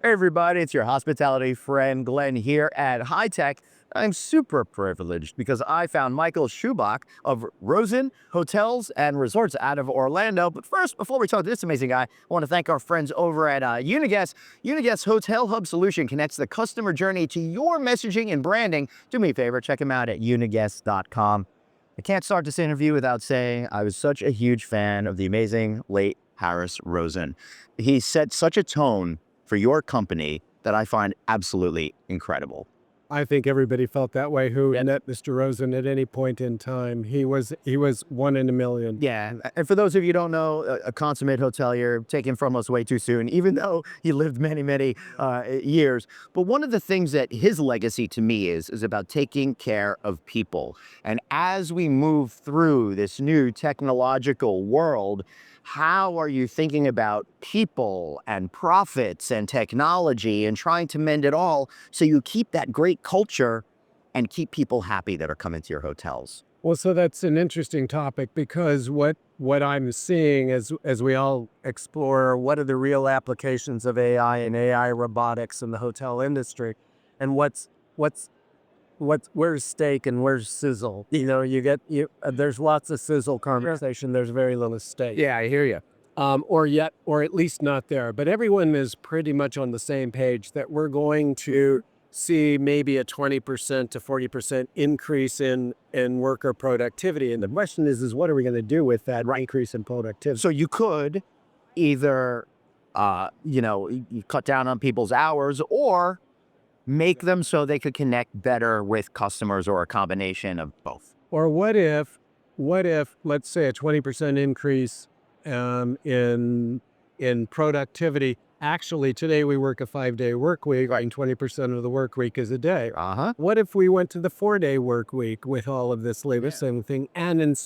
Hey everybody, it's your hospitality friend Glenn here at HITEC. I'm super privileged because I found Michael Shubach of Rosen Hotels and Resorts out of Orlando. But first, before we talk to this amazing guy, I want to thank our friends over at Uniguest. Uniguest's Hotel Hub solution connects the customer journey to your messaging and branding. Do me a favor, check them out at uniguest.com. I can't start this interview without saying I was such a huge fan of the amazing late Harris Rosen. He set such a tone for your company that I find absolutely incredible. I think everybody felt that way who met Mr. Rosen at any point in time. He was one in a million. Yeah, and for those of you who don't know, a consummate hotelier, taken from us way too soon, even though he lived many years. But one of the things that his legacy to me is about taking care of people. And as we move through this new technological world, how are you thinking about people and profits and technology and trying to mend it all so you keep that great culture and keep people happy that are coming to your hotels? Well, so that's an interesting topic because what I'm seeing as we all explore what are the real applications of AI and AI robotics in the hotel industry, and where's steak and where's sizzle? You know, there's lots of sizzle conversation. There's very little steak. Yeah, I hear you. Or at least not there. But everyone is pretty much on the same page that we're going to see maybe a 20% to 40% increase in worker productivity. And the question is what are we going to do with that increase in productivity? So you could either, you cut down on people's hours or make them so they could connect better with customers or a combination of both. Or what if, let's say a 20% increase in productivity. Actually, today we work a 5-day work week, and 20% of the work week is a day. What if we went to the 4-day work week with all of this labor saving thing and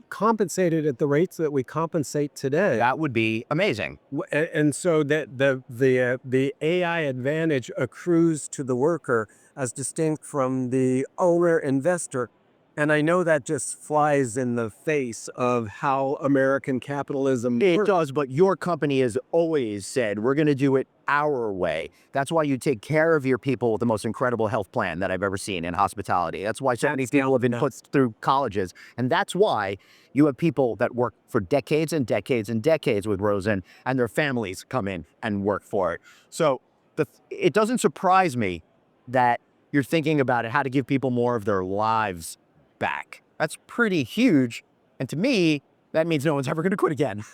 compensated at the rates that we compensate today? That would be amazing. And so that the AI advantage accrues to the worker as distinct from the owner investor. And I know that just flies in the face of how American capitalism works. It does, but your company has always said, we're going to do it our way. That's why you take care of your people with the most incredible health plan that I've ever seen in hospitality. That's why so many people have been put through colleges. And that's why you have people that work for decades and decades and decades with Rosen, and their families come in and work for it. So it doesn't surprise me that you're thinking about it, how to give people more of their lives back. That's pretty huge. And to me, that means no one's ever going to quit again.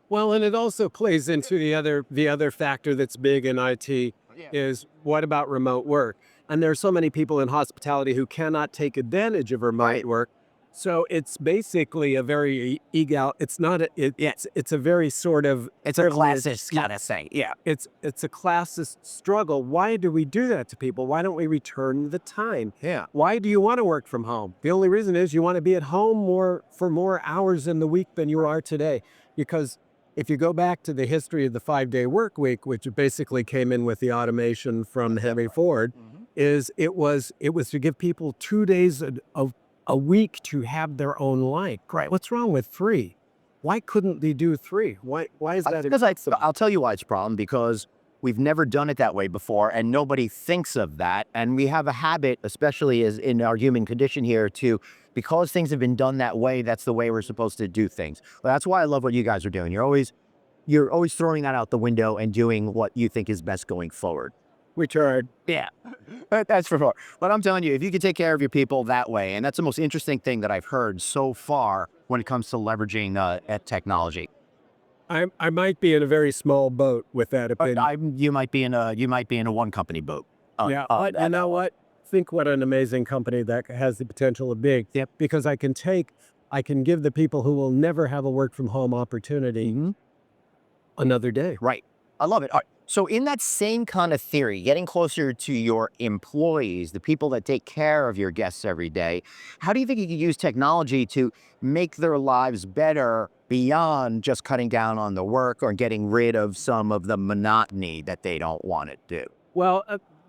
Well, and it also plays into the other factor that's big in IT is what about remote work? And there are so many people in hospitality who cannot take advantage of remote work. So it's basically a very it's not a, it's a very sort of it's a classist kind of thing. Yeah. It's a classist struggle. Why do we do that to people? Why don't we return the time? Yeah. Why do you want to work from home? The only reason is you want to be at home for more hours in the week than you are today. Because if you go back to the history of the 5-day work week, which basically came in with the automation from Henry Ford, is it was to give people 2 days of a week to have their own life. Right. What's wrong with 3? Why couldn't they do 3? Why is that? Because I'll tell you why it's a problem, because we've never done it that way before and nobody thinks of that. And we have a habit, especially as in our human condition here, because things have been done that way, that's the way we're supposed to do things. Well, that's why I love what you guys are doing. You're always throwing that out the window and doing what you think is best going forward. We tried. Yeah, that's for sure. But I'm telling you, if you can take care of your people that way, and that's the most interesting thing that I've heard so far when it comes to leveraging technology. I might be in a very small boat with that opinion. You might be in a one company boat. But you know what? Think what an amazing company that has the potential of being. Yep. Because I can give the people who will never have a work from home opportunity another day. Right. I love it. All right. So in that same kind of theory, getting closer to your employees, the people that take care of your guests every day, how do you think you can use technology to make their lives better beyond just cutting down on the work or getting rid of some of the monotony that they don't want to do? Well,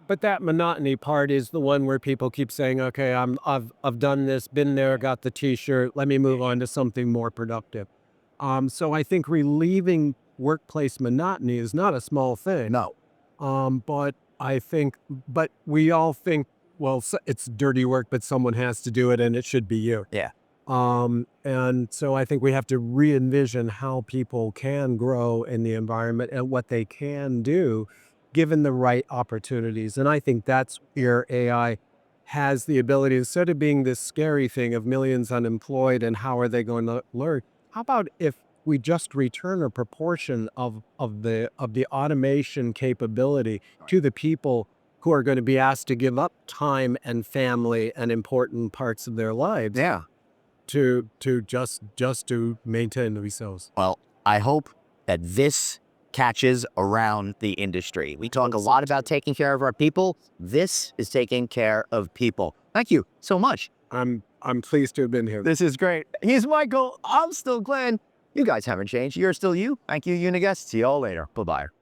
but that monotony part is the one where people keep saying, okay, I've done this, been there, got the t-shirt, let me move on to something more productive. So I think relieving workplace monotony is not a small thing. No. But I think, but we all think, well, it's dirty work, but someone has to do it, and it should be you. Yeah. And so I think we have to re-envision how people can grow in the environment and what they can do given the right opportunities. And I think that's where AI has the ability, instead of being this scary thing of millions unemployed and how are they going to learn, how about if we just return a proportion of the automation capability to the people who are going to be asked to give up time and family and important parts of their lives Yeah. to just to maintain themselves. Well, I hope that this catches around the industry. We talk a lot about taking care of our people. This is taking care of people. Thank you so much. I'm pleased to have been here. This is great. He's Michael. I'm still Glenn. You guys haven't changed. You're still you. Thank you, Uniguest. See you all later. Bye-bye.